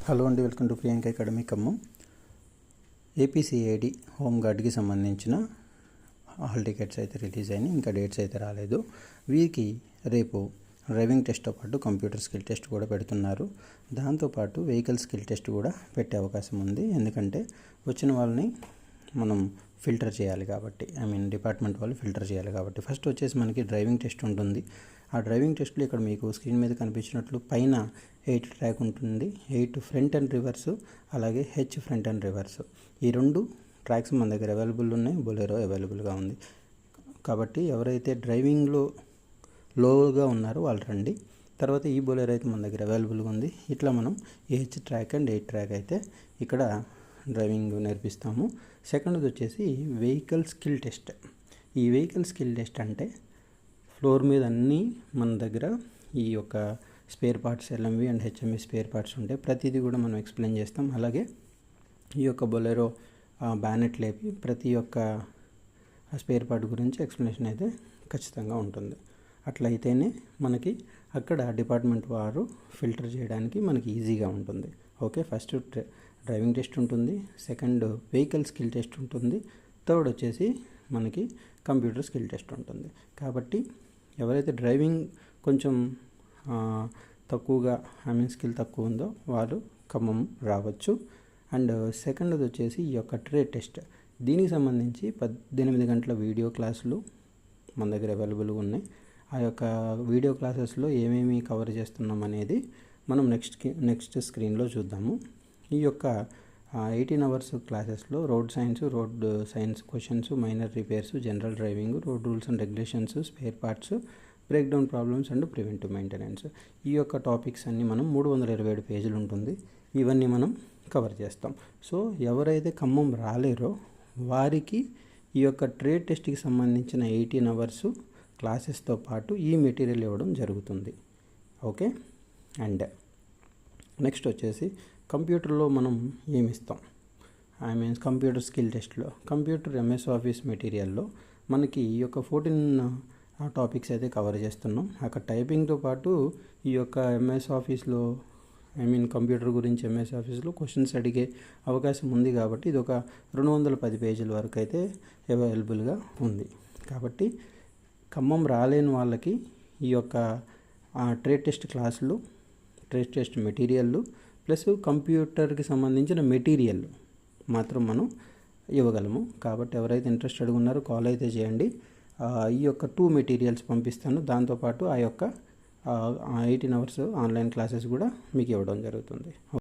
Hello అండి, welcome to Priyanka academy Khammam. APCID home గార్డ్కి సంబంధించిన హాల్ టికెట్స్ అయితే రిలీజ్ అయినాయి. ఇంకా డేట్స్ అయితే రాలేదు. వీరికి రేపు డ్రైవింగ్ టెస్ట్తో పాటు కంప్యూటర్ స్కిల్ టెస్ట్ కూడా పెడుతున్నారు. దాంతోపాటు వెహికల్ స్కిల్ టెస్ట్ కూడా పెట్టే అవకాశం ఉంది. ఎందుకంటే వచ్చిన వాళ్ళని మనం ఫిల్టర్ చేయాలి కాబట్టి, డిపార్ట్మెంట్ వాళ్ళు ఫిల్టర్ చేయాలి కాబట్టి ఫస్ట్ వచ్చేసి మనకి డ్రైవింగ్ టెస్ట్ ఉంటుంది. ఆ డ్రైవింగ్ టెస్ట్లో ఇక్కడ మీకు స్క్రీన్ మీద కనిపించినట్లు పైన 8 ట్రాక్ ఉంటుంది. 8 ఫ్రంట్ అండ్ రివర్స్, అలాగే హెచ్ ఫ్రంట్ అండ్ రివర్స్. ఈ 2 ట్రాక్స్ మన దగ్గర అవైలబుల్ ఉన్నాయి. బొలెరో అవైలబుల్గా ఉంది. కాబట్టి ఎవరైతే డ్రైవింగ్లో లోగా ఉన్నారో వాళ్ళు రండి. తర్వాత ఈ బొలెరో అయితే మన దగ్గర అవైలబుల్గా ఉంది. ఇట్లా మనం హెచ్ ట్రాక్ అండ్ 8 ట్రాక్ అయితే ఇక్కడ డ్రైవింగ్ నేర్పిస్తాము. సెకండ్ది వచ్చేసి వెహికల్ స్కిల్ టెస్ట్. ఈ వెహికల్ స్కిల్ టెస్ట్ అంటే ఫ్లోర్ మీద అన్నీ మన దగ్గర ఈ యొక్క spare parts LMV and HMV spare parts ఉంటాయి. ప్రతిదీ కూడా మనం ఎక్స్ప్లెయిన్ చేస్తాం. అలాగే ఈ యొక్క బొలెరో బ్యానెట్ లేపి ప్రతి ఒక్క స్పేర్ పార్ట్ గురించి ఎక్స్ప్లెనేషన్ అయితే ఖచ్చితంగా ఉంటుంది. అట్లయితేనే మనకి అక్కడ డిపార్ట్మెంట్ వారు ఫిల్టర్ చేయడానికి మనకి ఈజీగా ఉంటుంది. ఓకే, ఫస్ట్ డ్రైవింగ్ టెస్ట్ ఉంటుంది, సెకండ్ వెహికల్ స్కిల్ టెస్ట్ ఉంటుంది, థర్డ్ వచ్చేసి మనకి కంప్యూటర్ స్కిల్ టెస్ట్ ఉంటుంది. కాబట్టి ఎవరైతే డ్రైవింగ్ కొంచెం తక్కువగా స్కిల్ తక్కువ ఉందో వాళ్ళు ఖమ్మం రావచ్చు. అండ్ సెకండ్ది వచ్చేసి ఈ యొక్క ట్రేడ్ టెస్ట్. దీనికి సంబంధించి 18 గంటల వీడియో క్లాసులు మన దగ్గర అవైలబుల్గా ఉన్నాయి. ఆ యొక్క వీడియో క్లాసెస్లో ఏమేమి కవర్ చేస్తున్నాం అనేది మనం నెక్స్ట్ స్క్రీన్లో చూద్దాము. ఈ యొక్క 18 అవర్స్ క్లాసెస్లో road signs questions, minor repairs, general driving, road rules and regulations, spare parts, breakdown problems and preventive maintenance, ఈ యొక్క టాపిక్స్ అన్నీ మనం 327 పేజీలు ఉంటుంది. ఇవన్నీ మనం కవర్ చేస్తాం. సో ఎవరైతే ఖమ్మం రాలేరో వారికి ఈ యొక్క ట్రేడ్ టెస్ట్కి సంబంధించిన 18 అవర్స్ క్లాసెస్తో పాటు ఈ మెటీరియల్ ఇవ్వడం జరుగుతుంది. ఓకే, అండ్ నెక్స్ట్ వచ్చేసి కంప్యూటర్లో మనం ఏమిస్తాం, కంప్యూటర్ స్కిల్ టెస్ట్లో కంప్యూటర్ ఎంఎస్ ఆఫీస్ మెటీరియల్లో మనకి ఈ యొక్క 14 టాపిక్స్ అయితే కవర్ చేస్తున్నాం. అక్కడ టైపింగ్తో పాటు ఈ యొక్క ఎంఎస్ ఆఫీస్లో కంప్యూటర్ గురించి ఎంఎస్ ఆఫీస్లో క్వశ్చన్స్ అడిగే అవకాశం ఉంది. కాబట్టి ఇది ఒక 210 పేజీల వరకు అయితే అవైలబుల్గా ఉంది. కాబట్టి ఖమ్మం రాలేని వాళ్ళకి ఈ యొక్క ట్రేడ్ టెస్ట్ క్లాసులు, ట్రేడ్ టెస్ట్ మెటీరియల్లు ప్లస్ కంప్యూటర్కి సంబంధించిన మెటీరియల్ మాత్రం మనం ఇవ్వగలము. కాబట్టి ఎవరైతే ఇంట్రెస్టెడ్గా ఉన్నారో కాల్ అయితే చేయండి. ఈ యొక్క 2 మెటీరియల్స్ పంపిస్తాను. దాంతోపాటు ఆ యొక్క 18 అవర్స్ ఆన్లైన్ క్లాసెస్ కూడా మీకు ఇవ్వడం జరుగుతుంది.